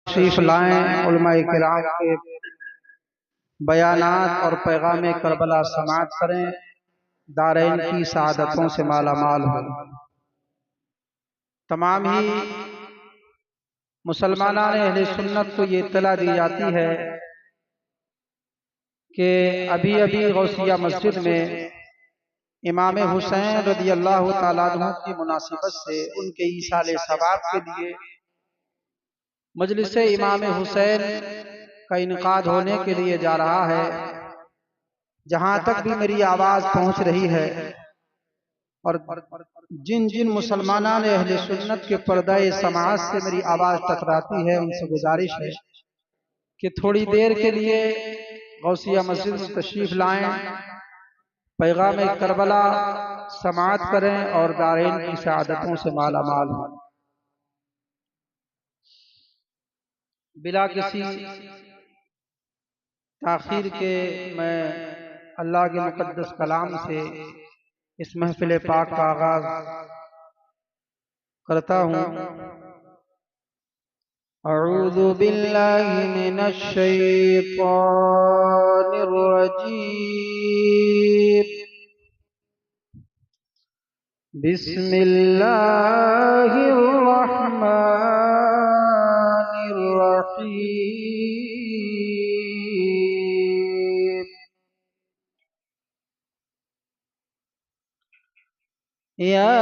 تشریف لائیں، علماء کرام کے بیانات اور پیغام کربلا سماعت کریں، دارین کی سعادتوں سے مالا مال ہوں۔ تمام ہی مسلمانان اہل سنت کو یہ اطلاع دی جاتی ہے کہ ابھی غوثیہ مسجد میں امام حسین رضی اللہ تعالیٰ عنہ کی مناسبت سے ان کے ایصال ثواب کے لیے مجلس امام حسین کا انعقاد ہونے کے لیے جا رہا ہے۔ جہاں تک بھی میری آواز پہنچ رہی ہے اور جن مسلمانان اہل سنت کے پردہ سماعت سے میری آواز ٹکراتی ہے، ان سے گزارش ہے کہ تھوڑی دیر کے لیے غوثیہ مسجد میں تشریف لائیں، پیغام کربلا سماعت کریں اور دارین کی سعادتوں سے مالا مال ہوں۔ بلا کسی تاخیر کے میں اللہ کے مقدس کلام سے اس محفل پاک کا آغاز کرتا ہوں۔ اعوذ باللہ من الشیطان الرجیم، بسم اللہ الرحمن الرحیم۔ یا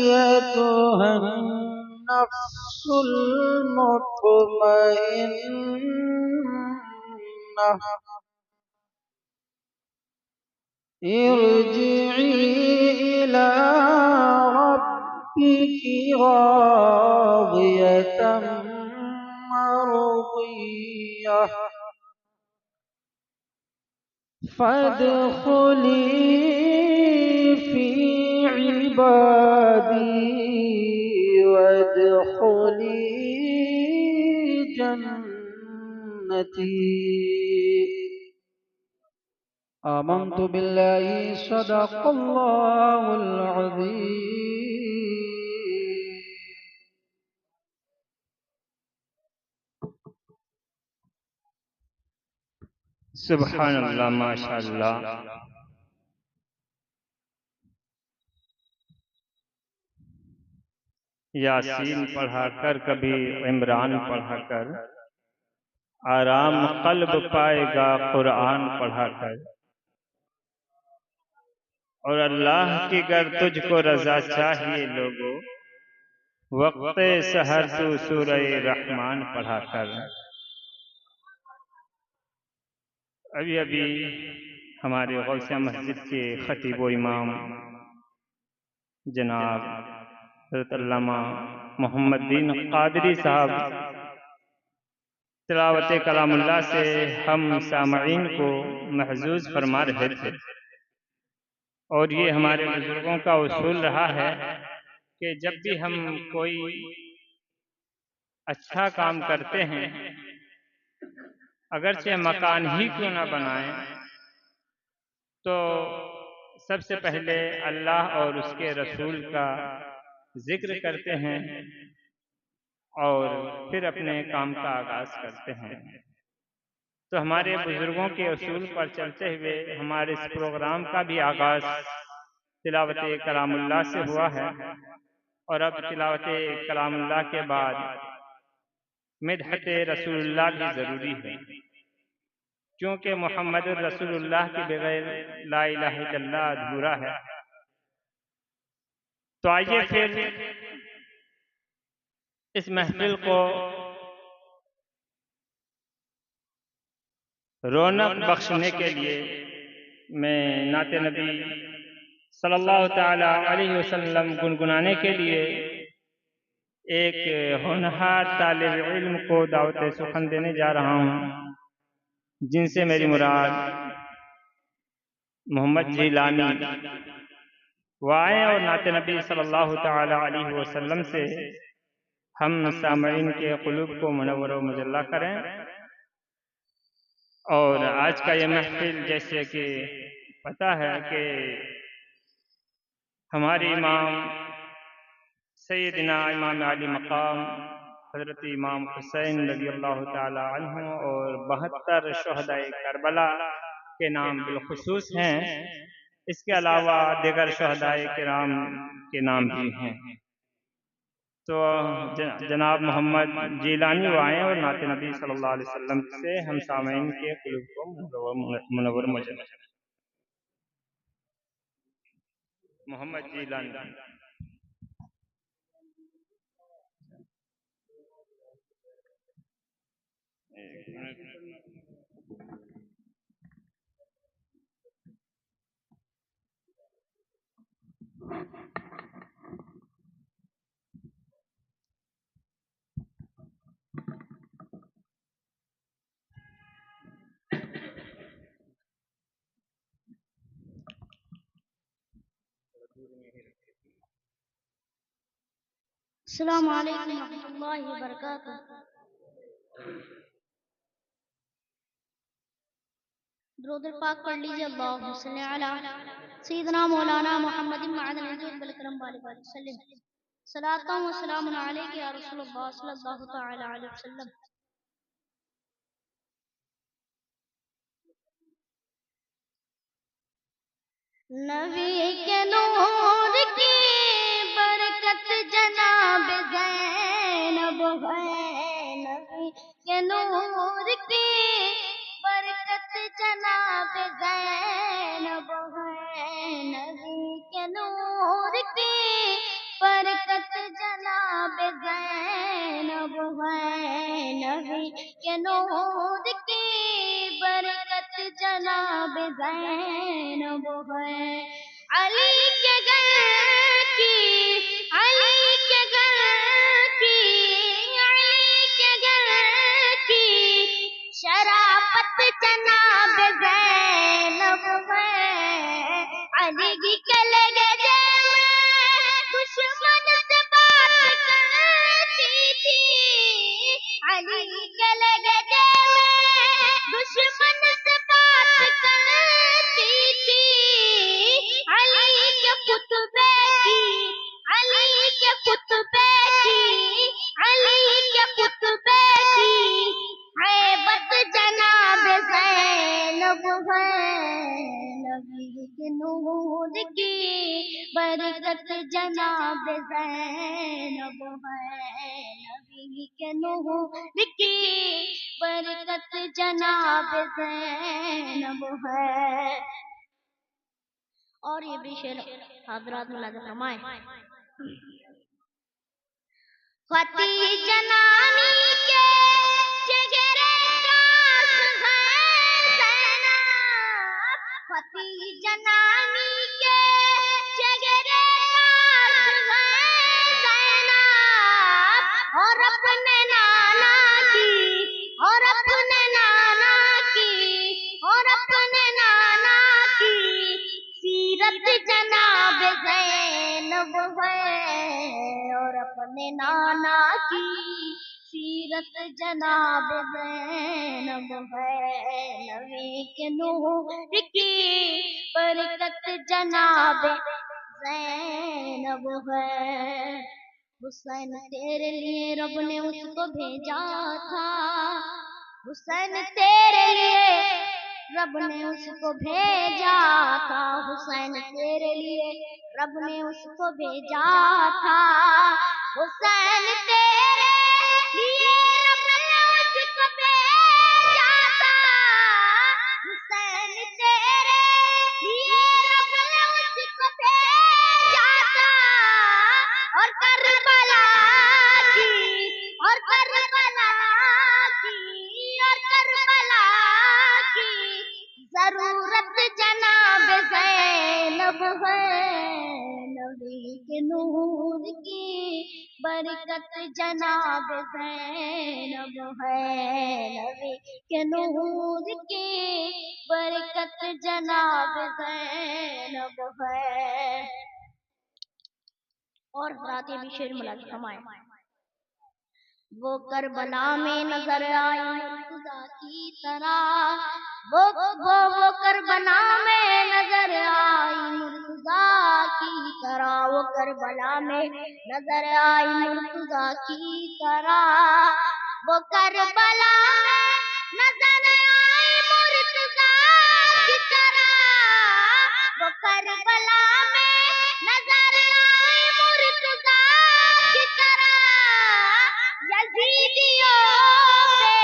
ایتھا النفس المطمئنہ، ارجعی الی ربک راضیۃ مرضیہ، فادخلی فی عبادی وادخلی جنتی۔ آمنت باللہ، صدق اللہ العظیم۔ سبحان اللہ، ماشاء اللہ۔ یاسین پڑھا کر، کبھی عمران پڑھا کر، آرام قلب پائے گا قرآن پڑھا کر۔ اور اللہ کی گر تجھ کو رضا چاہیے لوگو، وقت سحر تو سورہ رحمان پڑھا کر۔ ابھی ہمارے غوثیہ مسجد کے خطیب و امام جناب حضرت علامہ محمد دین قادری صاحب تلاوت کلام اللہ سے ہم سامعین کو محظوظ فرما رہے تھے، اور یہ ہمارے بزرگوں کا اصول رہا ہے کہ جب بھی ہم کوئی اچھا کام کرتے ہیں، اگرچہ مکان ہی کیوں نہ بنائیں، تو سب سے پہلے اللہ اور اس کے رسول کا ذکر کرتے ہیں اور پھر اپنے کام کا آغاز کرتے ہیں۔ تو ہمارے بزرگوں کے اصول پر چلتے ہوئے ہمارے اس پروگرام کا بھی آغاز تلاوت کلام اللہ سے ہوا ہے، اور اب تلاوت کلام اللہ کے بعد مدحت رسول اللہ بھی ضروری ہے، کیونکہ محمد رسول اللہ کے بغیر لا الہ الا اللہ ادھورا ہے۔ تو آئیے پھر اس محفل کو رونق بخشنے کے لیے میں نعت نبی صلی اللہ تعالی علیہ وسلم گنگنانے کے لیے ایک ہونہار طالب علم کو دعوت سخن دینے جا رہا ہوں، جن سے میری مراد محمد جیلانی، وہ آئیں اور نعت نبی صلی اللہ تعالی علیہ وسلم سے ہم سامعین کے قلوب کو منور و مجلہ کریں۔ اور آج کا یہ محفل جیسے کہ پتہ ہے کہ ہمارے امام سیدنا امام علی مقام حضرت امام حسین رضی اللہ تعالی عنہ اور 72 شہدائے کربلا کے نام بالخصوص ہیں. اس کے علاوہ دیگر شہدائے کرام کے نام بھی ہیں. تو جناب محمد جیلانی وہ آئیں اور نعت نبی صلی اللہ علیہ وسلم سے ہم سامعین کے قلوب کو منور مجن. محمد جیلانی. السلام علیکم ورحمۃ اللہ وبرکاتہ. درود پاک پڑھ لیجیے. اللہم صلی علی سیدنا مولانا محمد معدن الجود بالکرم علیہ وسلم. صلاۃ و سلام علیک یا رسول اللہ صلی اللہ تعالی علیہ وسلم. نبی کے نور کی برکت جناب زینب ہے. نبی کے نور کی برکت جناب زینب ہے. نبی کے نور کی برکت جناب زینب ہے. نبی کے نور کی برکت جناب زینب ہے. علی کے گھر کی علی کے گھر کی علی کے گھر کی شرافت جناب زینب ہے. علی کے لگے دشمن سے بات کرتی تھی. علی کے لگے دشمن سے بات کرتی تھی. علی کے خطبے کی علی کے خطبے کی علی کے خطبے کی عیبت جناب زینب ہے. نبی کے نور کی برکت جناب زینب ہے. نبی کے نور کی برکت جناب زینب ہے. اور یہ بھی شعر حضرات ملاحظہ فرمائیں. ختیجہ نامی کے جگرے کاش ہے زینب. ختیجہ نامی کے جگرے کاش ہے زینب. اور اپنے نانا کی اور اپنے نانا کی اور اپنے نانا کی سیرت جناب زینب ہے. اور اپنے نانا کی سیرت جناب زینب ہے. نبی کے نور کی برکت جناب زینب ہے. حسین تیرے لیے رب نے اس کو بھیجا تھا. حسین تیرے لیے رب نے اس کو بھیجا تھا. حسین تیرے لیے رب نے اس کو بھیجا تھا. حسین تیرے لیے رب نے اس کو بھیجا تھا. حسین تیرے لیے رب نے اس کو بھیجا تھا. اور کربلا کی اور کربلا کی اور کربلا کی ضرورت جناب زینب ہے. نبی کے نور کی برکت جناب زینب ہے. نبی کے نور کی برکت جناب زینب ہے. اور حضرات یہ بھی شعر ملاحظہ فرمائیں. وہ کربلا میں نظر آئی مرتضیٰ کی طرح، وہ کربلا میں نظر آئی مرتضیٰ کی طرح، وہ کربلا میں نظر آئی مرتضیٰ کی طرح، وہ کربلا میں نظر آئی مرتضیٰ کی طرح، وہ کربلا میں نظر آئی مرتضیٰ کی طرح، یزیدیوں پہ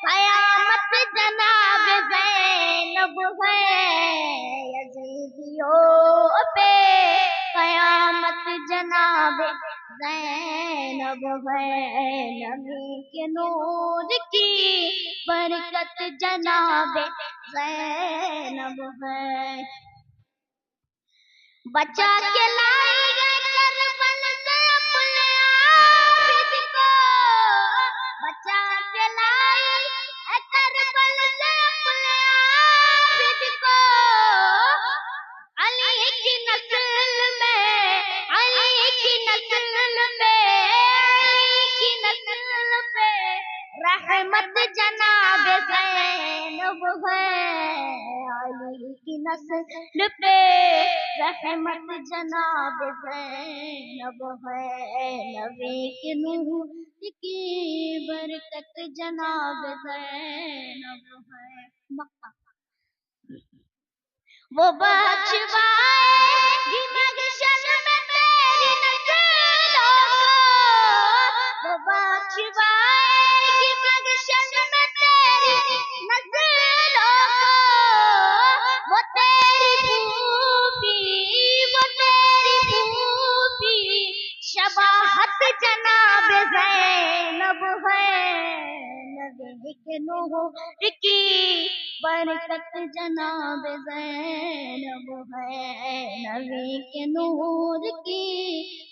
قیامت جناب زینب ہے، یزیدیوں پہ قیامت جناب زینب ہے، نبی کے نور کی برکت جناب زینب ہے، بچا کے لائی گئے کربل سے اپنے عابد کو، بچا کے لائی کربل سے اپنے عابد کو، علی کی نسل میں، علی کی نسل میں، علی کی نسل پہ رحمت جناب زینب ہے، علی کی نسل پہ رحمت جناب زینب ہے، نبی کے نور کی برکت جناب زینب ہے، وہ بچوائے گی محشر میں تیری نسلوں کو، وہ بچوائے گی محشر میں تیری نسلوں کو، وہ تیری پھوپھی شباہت جناب زینب ہے، نبی کے نور کی برکت جناب زینب ہے، نبی کے نور کی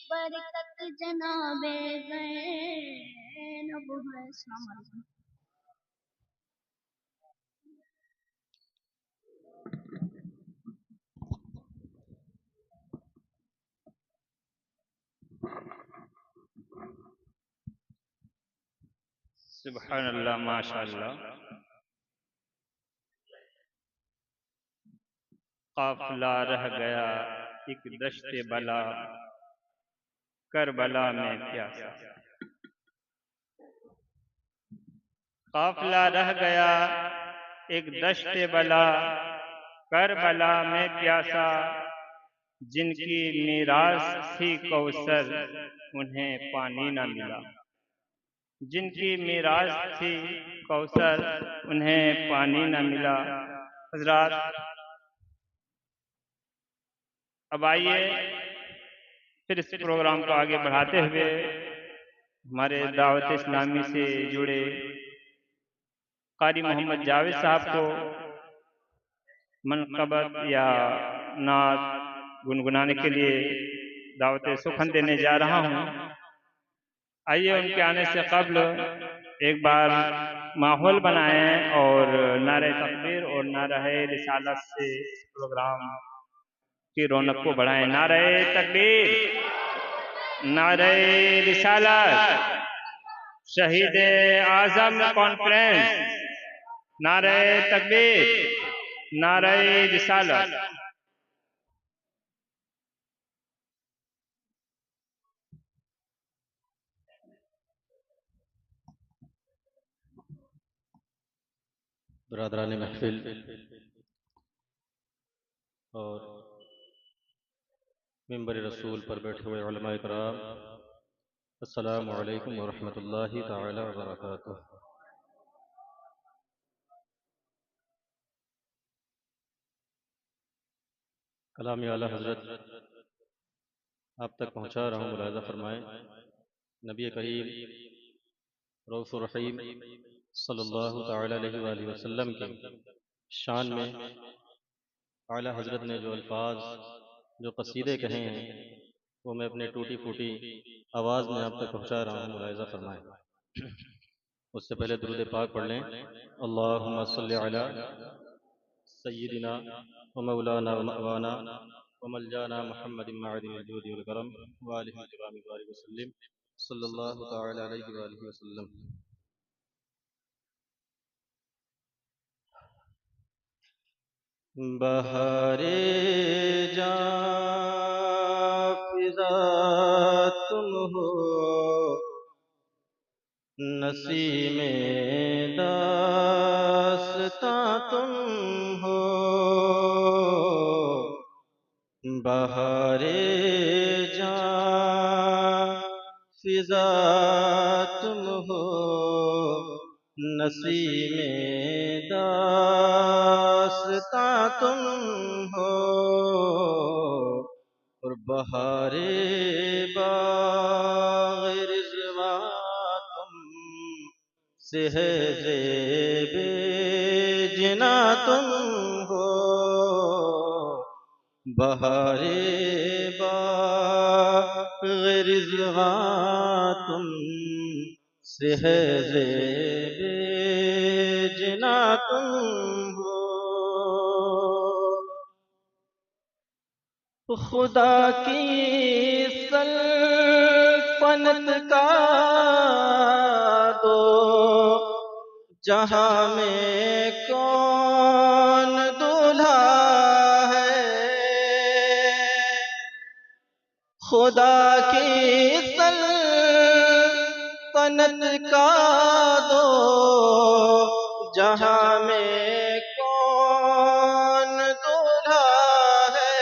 برکت جناب زینب ہے۔ السلام علیکم۔ سبحان اللہ، ماشاء اللہ۔ قافلہ رہ گیا ایک دشت بلا، کربلا میں پیاسا، قافلہ رہ گیا ایک دشت بلا، کربلا میں پیاسا، جن کی میراث تھی کوثر انہیں پانی نہ ملا، جن کی میراث تھی کوثر انہیں پانی نہ ملا۔ حضرات، اب آئیے پھر اس پروگرام کو آگے بڑھاتے ہوئے ہمارے دعوت اسلامی سے جڑے قاری محمد جاوید صاحب کو منقبت یا نعت گنگنانے کے لیے دعوت سخن دینے جا رہا ہوں۔ آئیے ان کے آنے سے قبل ایک بار ماحول بنائیں اور نعرہ تکبیر اور نعرہ رسالت سے اس پروگرام کی رونق کو بڑھائیں۔ نعرہ تکبیر، نعرہ رسالت، شہید اعظم کانفرنس، نعرہ تکبیر، نعرہ رسالت۔ برادران محفل اور منبر رسول پر بیٹھے ہوئے علماء کرام، السلام علیکم ورحمۃ اللہ تعالی وبرکاتہ۔ کلام اعلیٰ حضرت آپ تک پہنچا رہا ہوں، ملاحظہ فرمائیں۔ نبی کریم رؤوف الرحیم صلی اللہ تعالی علیہ وآلہ وسلم کے شان میں اعلیٰ حضرت نے جو الفاظ، جو قصیدے کہے ہیں، وہ میں اپنے ٹوٹی پھوٹی آواز میں آپ تک پہنچا رہا ہوں، ملاحظہ فرمائیں۔ اس سے پہلے درود پاک پڑھ لیں۔ اللہم صلی علی سیدنا و مولانا و مأوانا وملجانا محمد معدن الجود والكرم وآله الكرام وبارك وسلم صلی اللہ تعالی علیہ وآلہ وسلم. بہار جاں فضا تم ہو، نسیم داستاں تم ہو. بہار جاں فضا تم ہو، نسیم داستاں تم ہو. اور بہار باغ رضوان تم سے ہے زیب جنا تم ہو. بہار باغ رضوان تم سے ہے زیب جنا تم ہو. خدا کی سلطنت کا دو جہاں میں کون دولہا ہے. خدا کی سلطنت کا دو جہاں میں کون دولہا ہے.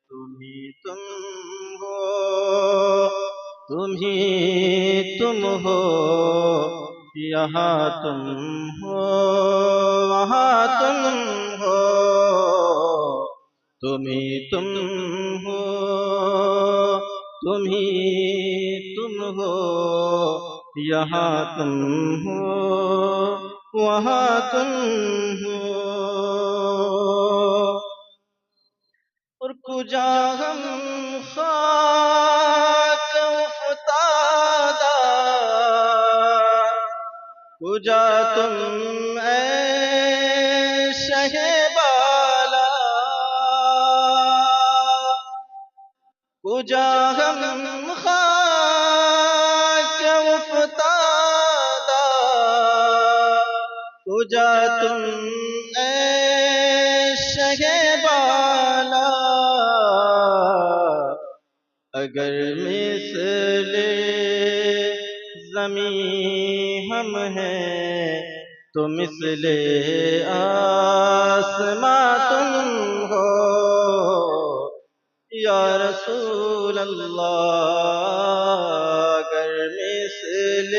تم ہی تم ہو، تم ہی تم ہو، یہاں تم ہو وہاں تم ہو. تم ہی تم ہو، تم ہی تم ہو، یہاں تم ہو وہاں تم ہو. اور کجا ہم خاک افتادہ، کجا تم اے شہ بالا. کجا ہم خاک افتادہ، کجا تم اے شہ بالا. اگر مثل زمین ہم ہیں تو مثل آسماں تم ہو. یا رسول اللہ، اگر مثل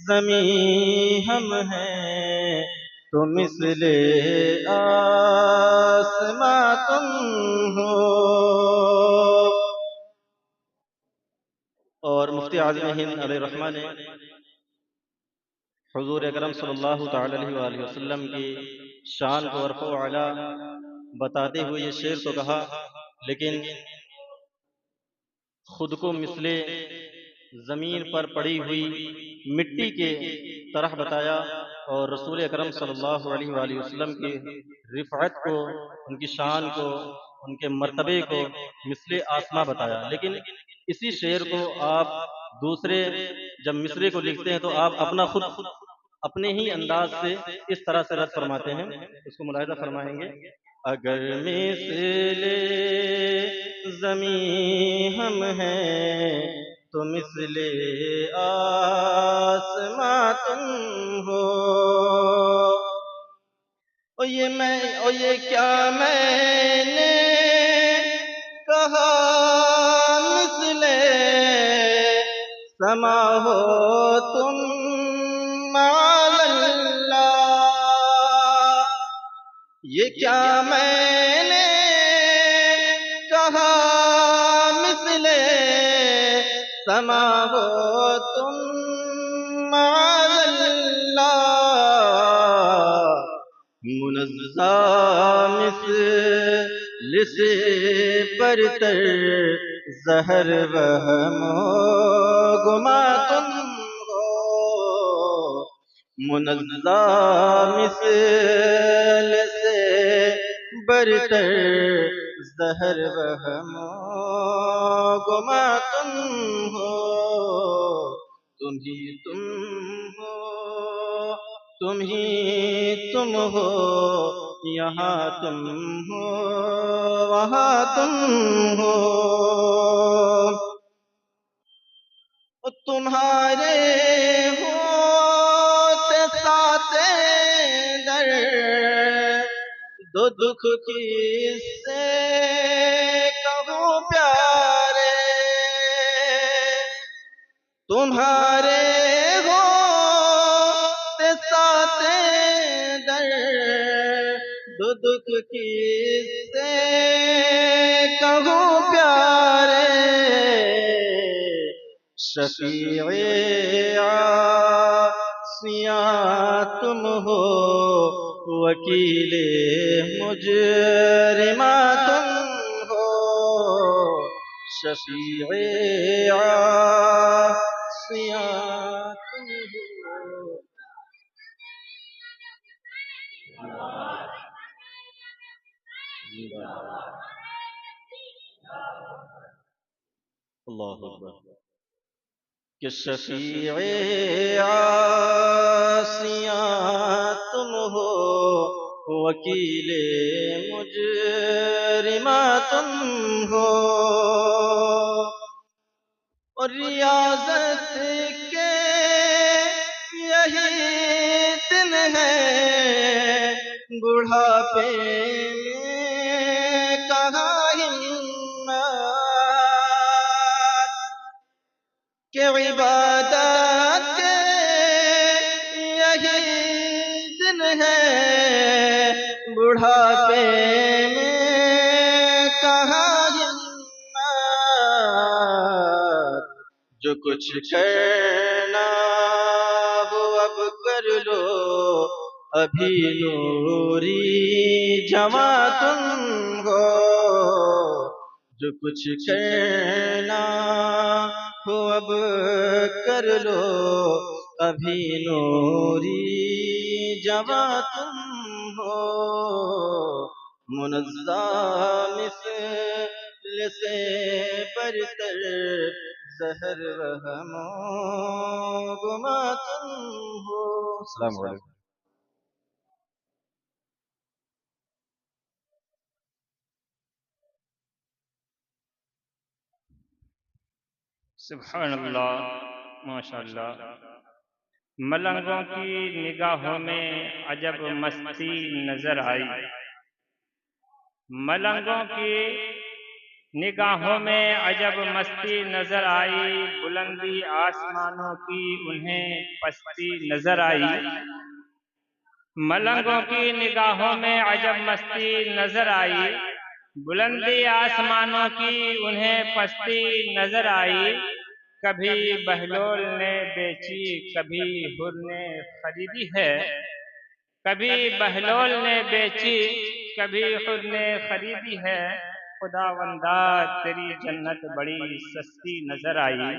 زمین ہم ہیں تو مثل آسماں تم ہو. اور مفتی اعظم ہند علیہ الرحمہ نے حضور اکرم صلی اللہ تعالی علیہ وآلہ وسلم کی شان کو رفع و اعلیٰ بتاتے ہوئے یہ شعر تو کہا، لیکن خود کو مثل زمین پر پڑی ہوئی مٹی کے طرح بتایا، اور رسول اکرم صلی اللہ علیہ وآلہ وسلم کی رفعت کو، ان کی شان کو، ان کے مرتبے کو مثل آسماں بتایا. لیکن اسی شعر کو آپ دوسرے جب مصرے کو لکھتے ہیں تو آپ اپنا خود اپنے ہی انداز سے اس طرح سے رد فرماتے ہیں. اس کو ملاحظہ فرمائیں گے. اگر مثل زمین ہم ہیں تو مثل آسماں تم ہو. اور یہ کیا میں نے کہا، مثل سما ہو تم مع اللہ. یہ کیا میں نے کہا، مثل سما ہو تم مع اللہ. منزہ مثل سے برتر زہر وہم و گما تم ہو. منزہ مثل سے برتر زہر وہم و گما تم ہو، تم ہی تم ہو، تم ہی تم ہو، یہاں تم ہو وہاں تم ہو، تمہارے ہوتے ساتھ در دو دکھ کی سے کہوں پیارے، تمہارے ہوتے ساتھ در دو دکھ کی سے کہوں پیارے، شفیع عاصیاں تم ہو، وکیل مجرماں تم ہو، شفیع عاصیاں تم ہو۔ اللہ اکبر۔ کہ شفیع عاصیاں تم ہو، وکیل مجرماں تم ہو، اور ریاضت کے یہی دن ہے، بڑھاپے میں کہاں ہمت، کہ عبادت کے یہی دن ہے، بڑھاپے میں کہاں ہمت، جو کچھ کرنا ہو اب کر لو، ابھی نوری جواں تم ہو، جو کچھ کرنا ہو اب کر لو، ابھی نوری جواں تم ہو، منزہ مثل سے برتر زہر وہم و گما تم ہو۔ السلام علیکم۔ سبحان اللہ، ماشاء اللہ۔ ملنگوں کی نگاہوں میں عجب مستی نظر آئی، ملنگوں کی نگاہوں میں عجب مستی نظر آئی، بلندی آسمانوں کی انہیں پستی نظر آئی، ملنگوں کی نگاہوں میں عجب مستی نظر آئی، بلندی آسمانوں کی انہیں پستی نظر آئی، کبھی بہلول نے بیچی کبھی حر نے خریدی ہے، کبھی بہلول نے بیچی کبھی حر نے خریدی ہے، خداوندا تیری جنت بڑی سستی نظر آئی،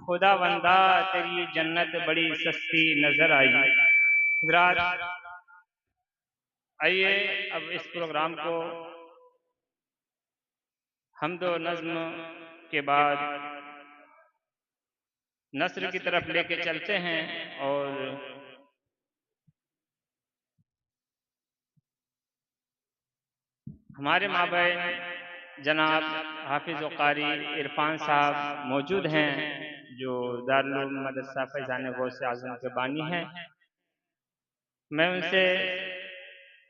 خداوندا تیری جنت بڑی سستی نظر آئی۔ حضرات آئیے اب اس پروگرام کو حمد و نظم کے بعد نثر کی طرف لے کے چلتے ہیں، اور ہمارے مابین جناب حافظ و قاری عرفان صاحب موجود ہیں، جو دارالعلوم مدرسہ فیضان غوث اعظم کے بانی ہیں۔ میں ان سے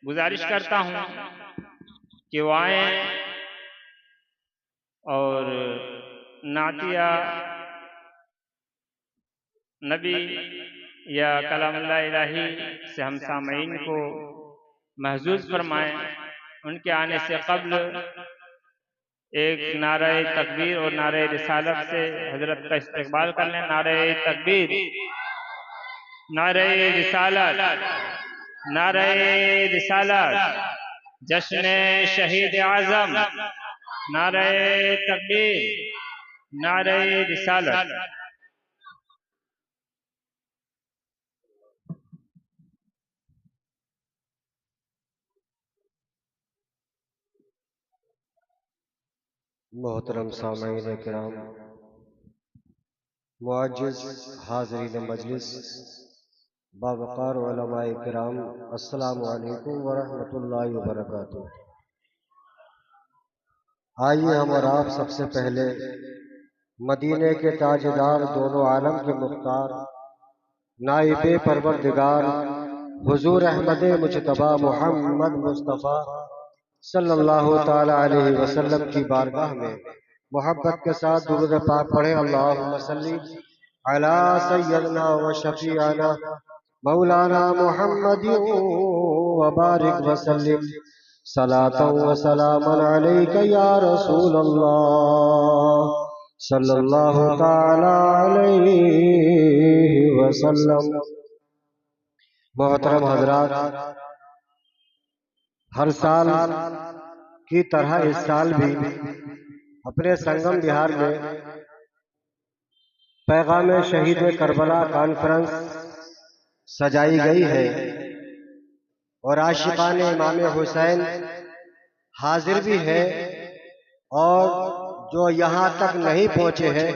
گزارش کرتا ہوں کہ وہ آئیں اور نعتیہ نبی یا کلام اللہ الہی سے ہم سامعین کو محظوظ فرمائیں۔ ان کے آنے سے قبل ایک نعرہ تکبیر اور نعرہ رسالت سے حضرت کا استقبال کر لیں۔ نعرہ تکبیر، نعرہ رسالت، نعرہ رسالت، جشن شہید اعظم، نعرہ تکبیر، نعرہ رسالت۔ محترم سامعین کرام، معزز حاضرین مجلس، باوقار علماء کرام، السلام علیکم ورحمۃ اللہ وبرکاتہ۔ آئیے ہم اور آپ سب سے پہلے مدینے کے تاجدار، دونوں عالم کے مختار، نائب پروردگار حضور احمد مجتبی محمد مصطفیٰ صلی اللہ تعالی علیہ وسلم کی بارگاہ میں محبت کے ساتھ درود پاک پڑھیں۔ اللہم صلی علی سیدنا و شفیعنا مولانا محمد وبارک وسلم صلاۃ و سلام علیک یا رسول اللہ صلی اللہ تعالی علیہ وسلم۔ محترم حضرات، ہر سال کی طرح اس سال بھی اپنے سنگم بہار میں پیغام شہید کربلا کانفرنس سجائی گئی ہے اور عاشقان امام حسین حاضر بھی ہے، اور جو یہاں تک نہیں پہنچے ہیں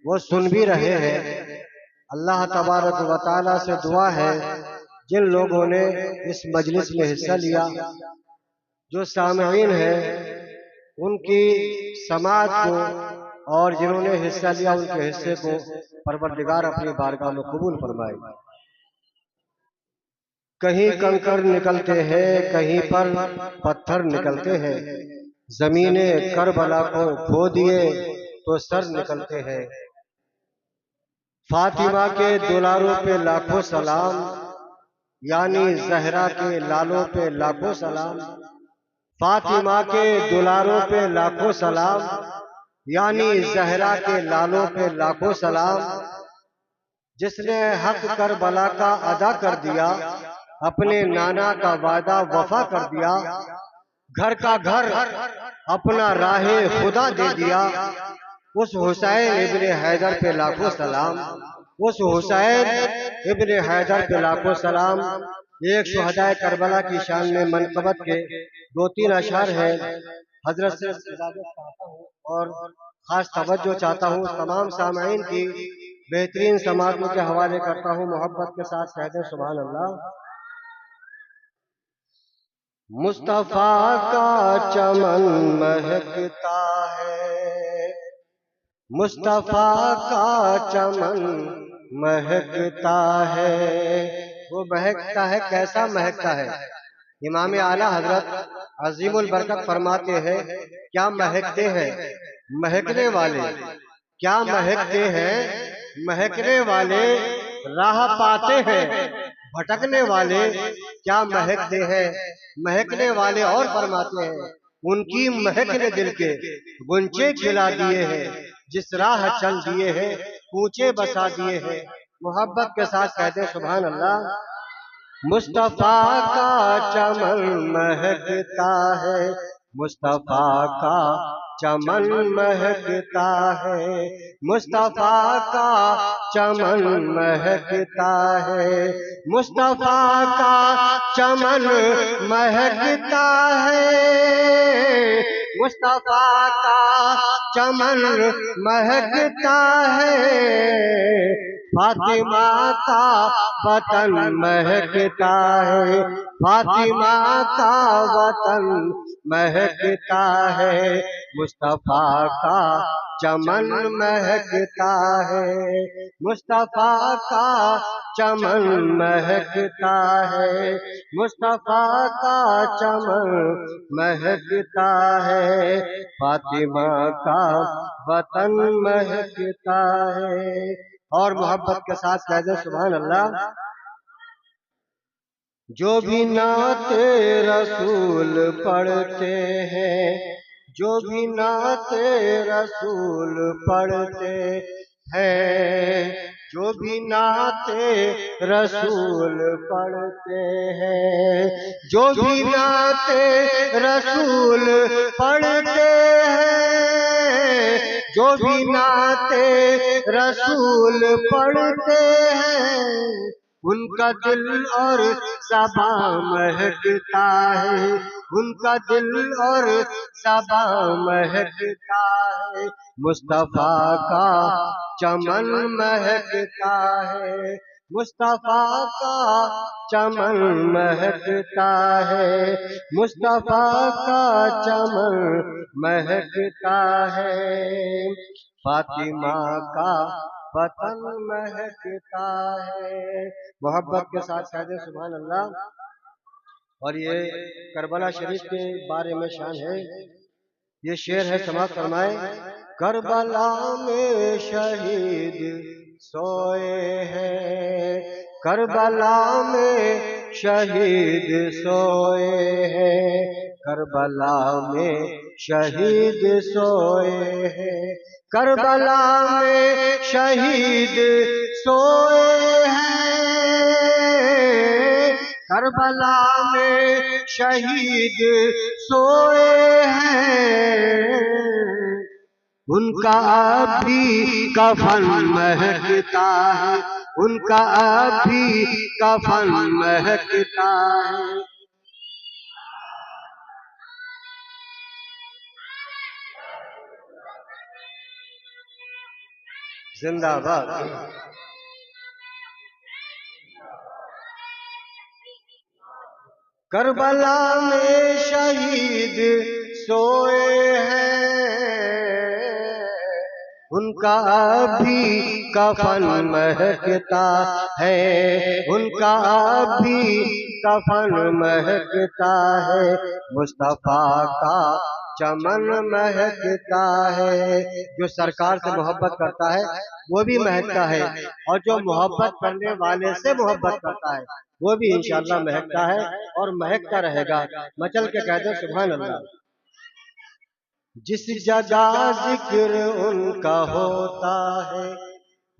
وہ سن بھی رہے ہیں۔ اللہ تبارک و تعالیٰ سے دعا ہے جن لوگوں نے اس مجلس میں حصہ لیا، جو سامعین ہیں ان کی سماعت کو، اور جنہوں نے حصہ لیا ان کے حصے کو پروردگار اپنی بارگاہ میں قبول فرمائے۔ کہیں کنکر نکلتے ہیں، کہیں پر پتھر نکلتے ہیں، زمین کربلا کو کھو دیے تو سر نکلتے ہیں۔ فاطمہ کے دلاروں پہ لاکھوں سلام، یعنی زہرا کے لالوں پہ لاکھوں سلام۔ فاطمہ کے دلاروں پہ لاکھوں سلام، یعنی زہرا کے لالوں پہ لاکھوں سلام۔ جس نے حق کربلا کا ادا کر دیا، اپنے نانا کا وعدہ وفا کر دیا، گھر کا گھر اپنا راہ خدا دے دیا، اس حسین ابن حیدر پہ لاکھوں سلام، اس حسین ابن حیدر پہ لاکھوں سلام۔ ایک شہدائے کربلا کی شان میں منقبت کے دو تین اشعار ہیں، حضرت سے اجازت چاہتا ہوں اور خاص توجہ چاہتا ہوں۔ تمام سامعین کی بہترین سماعتوں کے حوالے کرتا ہوں، محبت کے ساتھ کہہ دیں سبحان اللہ۔ مصطفیٰ کا چمن مہکتا ہے، مصطفیٰ کا چمن مہکتا ہے۔ وہ مہکتا ہے، کیسا مہکتا ہے؟ امام اعلیٰ حضرت عظیم البرکت فرماتے ہیں، کیا مہکتے ہیں مہکنے والے، کیا مہکتے ہیں مہکنے والے، راہ پاتے ہیں بھٹکنے والے، کیا مہکتے ہیں مہکنے والے۔ اور فرماتے ہیں، ان کی مہک نے دل کے گنچے کھلا دیے ہیں، جس راہ چل دیے ہیں کوچے بسا دیے ہیں۔ محبت کے ساتھ کہتے ہیں سبحان اللہ۔ مصطفیٰ کا چمن مہکتا ہے، مصطفیٰ کا چمن مہکتا ہے، مصطفیٰ کا چمن مہکتا ہے، مصطفیٰ کا چمن مہکتا ہے، مصطفیٰ کا چمن مہکتا ہے، فاطمہ کا وطن مہکتا ہے، فاطمہ کا وطن مہکتا ہے، مصطفیٰ کا چمن مہکتا ہے، مصطفیٰ کا چمن مہکتا ہے، مصطفیٰ کا چمن مہکتا ہے، فاطمہ کا وطن مہکتا ہے۔ اور محبت کے ساتھ کہہ دیں سبحان اللہ۔ جو بھی نعت رسول پڑھتے ہیں، جو بھی نعت رسول پڑھتے ہیں، جو بھی نعت رسول پڑھتے ہیں، جو بھی نعت رسول پڑھتے ہیں، جو بھی نعت رسول پڑھتے ہیں، ان کا دل اور زبان مہکتا ہے، ان کا دل اور زبان مہکتا ہے، مصطفیٰ کا چمن مہکتا ہے، مصطفیٰ کا چمن مہکتا ہے، مصطفیٰ کا چمن مہکتا ہے، فاطمہ کا وطن مہکتا ہے۔ محبت کے ساتھ کہہ دیں سبحان اللہ۔ اور یہ کربلا شریف کے بارے میں شان ہے، یہ شعر ہے، سماعت فرمائے۔ کربلا میں شہید سوئے ہیں، کربلا میں شہید سوئے ہیں، کربلا میں شہید سوئے ہیں، کربلا میں شہید سوئے ہیں، کربلا میں شہید سوئے ہیں، ان کا اب بھی کفن مہکتا ہے، ان کا اب بھی کفن مہکتا ہے۔ زندہ باد۔ کربلا میں شہید سوئے ہیں، ان کا اب بھی کفن مہکتا ہے، ان کا اب بھی کفن مہکتا ہے، مصطفیٰ کا چمن مہکتا ہے۔ جو سرکار سے محبت کرتا ہے وہ بھی مہکتا ہے، اور جو محبت کرنے والے سے محبت کرتا ہے وہ بھی انشاءاللہ مہکتا ہے اور مہکتا رہے گا۔ مچل کے کہہ دیں سبحان اللہ۔ جس جگہ ذکر ان کا ہوتا ہے،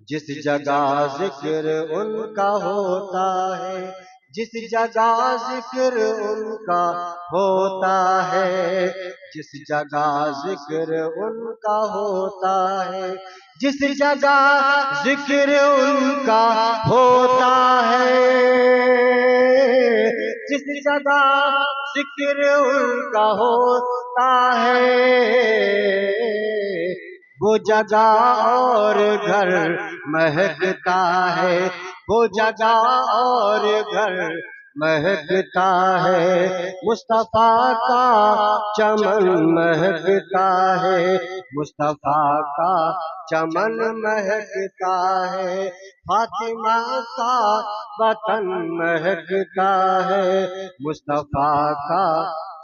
جس جگہ ذکر ان کا ہوتا ہے، جس جگہ ذکر ان کا ہوتا ہے، جس جگہ ذکر ان کا ہوتا ہے، جس جگہ ذکر ان کا ہوتا ہے، جس جگہ ذکر ان کا ہوتا ہے، وہ جگہ اور گھر مہکتا ہے، وہ جگہ اور گھر مہکتا ہے، مصطفیٰ کا چمن مہکتا ہے، مصطفیٰ کا چمن مہکتا ہے، فاطمہ کا وطن مہکتا ہے، مصطفیٰ کا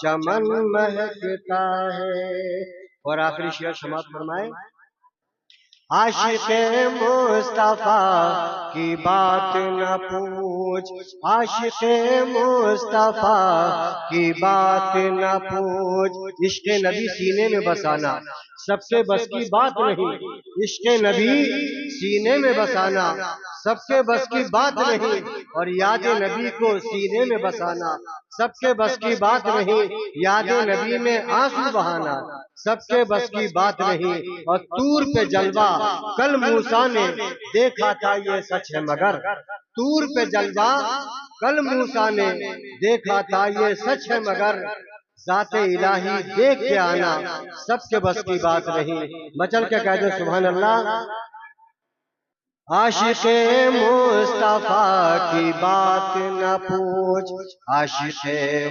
چمن مہکتا ہے۔ اور آخری شعر سماعت فرمائیں۔ عاشق مصطفیٰ کی بات نہ پوچھ، عاشق مصطفیٰ کی بات نہ پوچھ، عشق نبی سینے میں بسانا سب کے بس کی بات نہیں، عشق نبی سینے میں بسانا سب کے بس کی بات نہیں، اور یاد نبی کو سینے میں بسانا سب کے بس کی بات نہیں، یاد نبی میں آنسو بہانا سب کے بس کی بات نہیں، اور طور پہ جلوہ کل موسیٰ نے دیکھا تھا یہ سچ ہے مگر، طور پہ جلوہ کل موسیٰ نے دیکھا تھا یہ سچ ہے مگر، ذات الہی دیکھ کے آنا سب کے بس کی بات نہیں۔ مچل کے کہہ دیں سبحان اللہ۔ عاشق مصطفیٰ کی بات نہ پوچھ، عاشق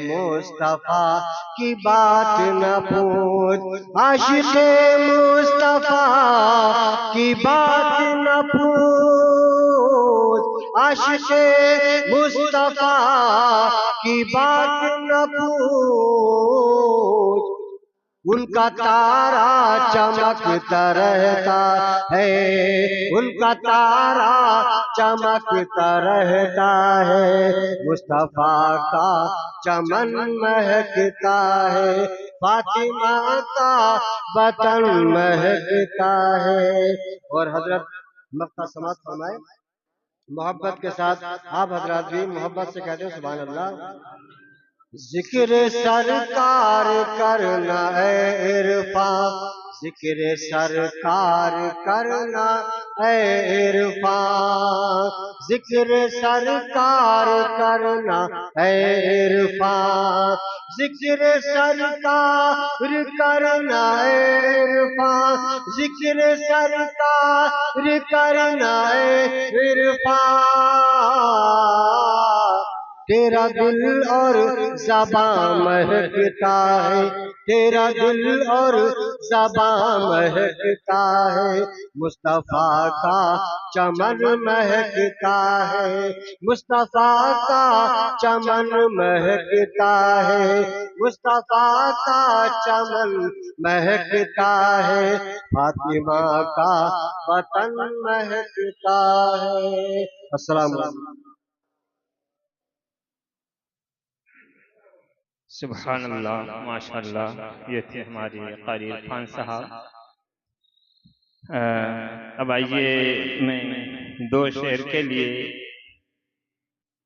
مصطفیٰ کی بات نہ پوچھ، عاشق مصطفیٰ کی بات نہ پوچھ، عاشق مصطفیٰ کی بات نہ پوچھ، ان کا تارا چمکتا رہتا ہے، ان کا تارا چمکتا رہتا ہے، مصطفیٰ کا چمن مہکتا ہے، فاطمہ کا وطن مہکتا ہے۔ اور حضرت مقطع سماعت فرمائے محبت کے ساتھ، آپ حضرات بھی محبت سے کہتے ہیں سبحان اللہ۔ ذکر سرکار کرنا اے عرفاں، ذکر سرکار کرنا اے عرفان، ذکر سرکار کرنا اے عرفان، ذکر سرکار کرنا اے عرفان، ذکر سرکار کرنا اے عرفان۔ تیرا دل اور زبان مہکتا ہے، تیرا دل اور زبان مہکتا ہے، مصطفیٰ کا چمن مہکتا ہے، مصطفیٰ کا چمن مہکتا ہے، مصطفیٰ کا چمن مہکتا ہے، فاطمہ کا وطن مہکتا ہے۔ السلام علیکم۔ سبحان اللہ، ماشاء اللہ۔ یہ تھے ہماری قاری عرفان صاحب۔ اب آئیے میں دو شعر کے لیے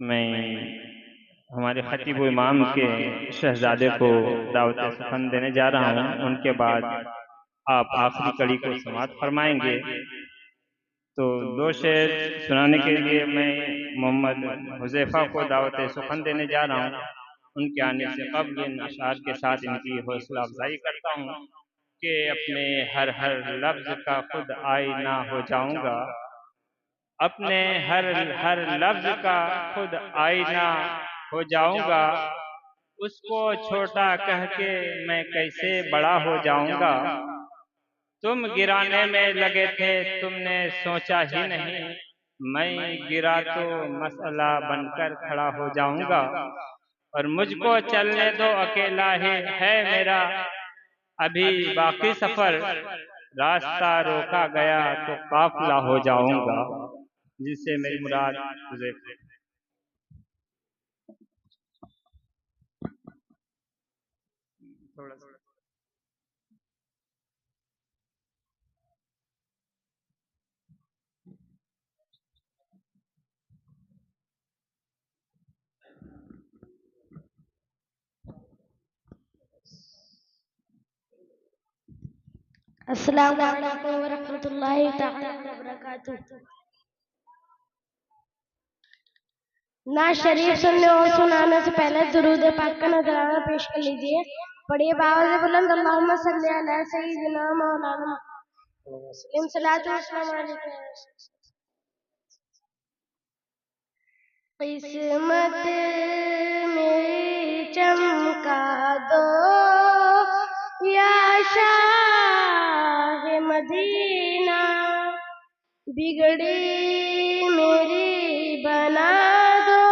میں ہمارے خطیب و امام کے شہزادے کو دعوت سخن دینے جا رہا ہوں، ان کے بعد آپ آخری کڑی کو سماعت فرمائیں گے۔ تو دو شعر سنانے کے لیے میں محمد حذیفہ کو دعوت سخن دینے جا رہا ہوں۔ ان کے آنے سے قبل ان اشعار کے ساتھ ان کی حوصلہ افزائی کرتا ہوں کہ اپنے ہر لفظ کا خود آئینہ ہو جاؤں گا، اپنے ہر لفظ کا خود آئینہ ہو جاؤں گا، اس کو چھوٹا کہہ کے میں کیسے بڑا ہو جاؤں گا، تم گرانے میں لگے تھے تم نے سوچا ہی نہیں، میں گرا تو مسئلہ بن کر کھڑا ہو جاؤں گا، اور مجھ کو چلنے دو اکیلا ہی ہے میرا ابھی باقی سفر، راستہ روکا گیا تو قافلہ ہو جاؤں گا، جس سے میری مراد حذیفہ۔ السلام علیکم ورحمۃ اللہ تعالی وبرکاتہ۔ نعت شریف سننے اور سنانے سے پہلے درود پاک کا نذرانہ پیش کر لیجئے۔ پڑھیے بآواز بلند اللہم صلی علی سیدنا مولانا وسلم، صلاۃ و سلام علیکم۔ قسمت میری چمکا دو یا شاہ مدینہ، بگڑی میری بنا دو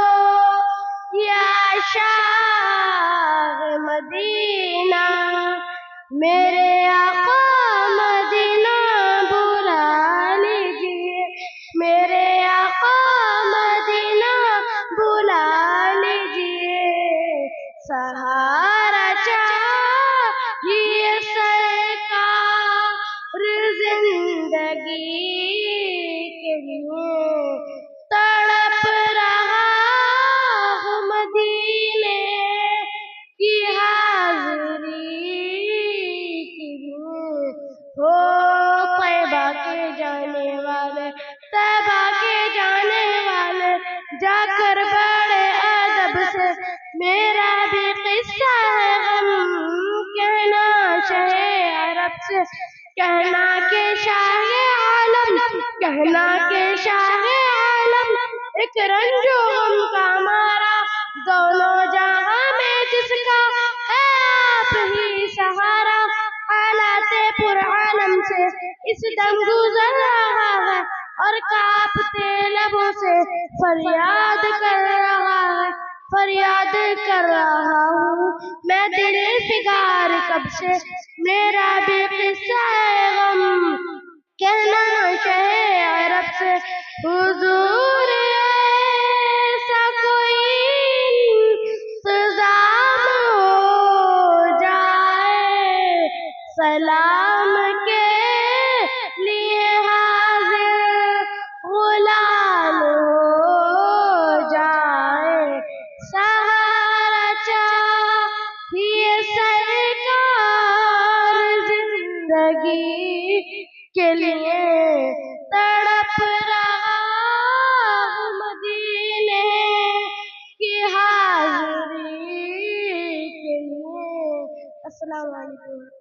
یا شاہ مدینہ، میرے آقا مدینہ بلا لیجئے، میرے آقا مدینہ بلا لیجئے، سہارا چاہیے سرکار زندگی کے لیے، تڑپ رہا ہوں مدینے کی حاضری کے لیے، ہو طیبہ کے جانے والے، طیبہ کے جانے والے، جا کر بڑے ادب سے میرا بھی قصہ ہے غم کہنا، شہ عرب سے کہنا کہ شاہ عالم، کہنا کہ شاہ عالم، ایک رنج و غم کا مارا دونوں جہاں میں جس کا ہے آپ ہی سہارا، حالات پرعالم سے اس دم گزر رہا ہے، اور کانپتے لبوں سے فریاد کر رہا ہے، فریاد کر رہا ہوں میں دل فگار کب سے، میرا بھی قصہ ہے غم کہنا، شہ عرب سے حضور ایسا کوئی انتظام ہو جائے، سلام کے لیے حاضر غلام ہو جائے، سہارا چاہیے سرکار زندگی السلام علیکم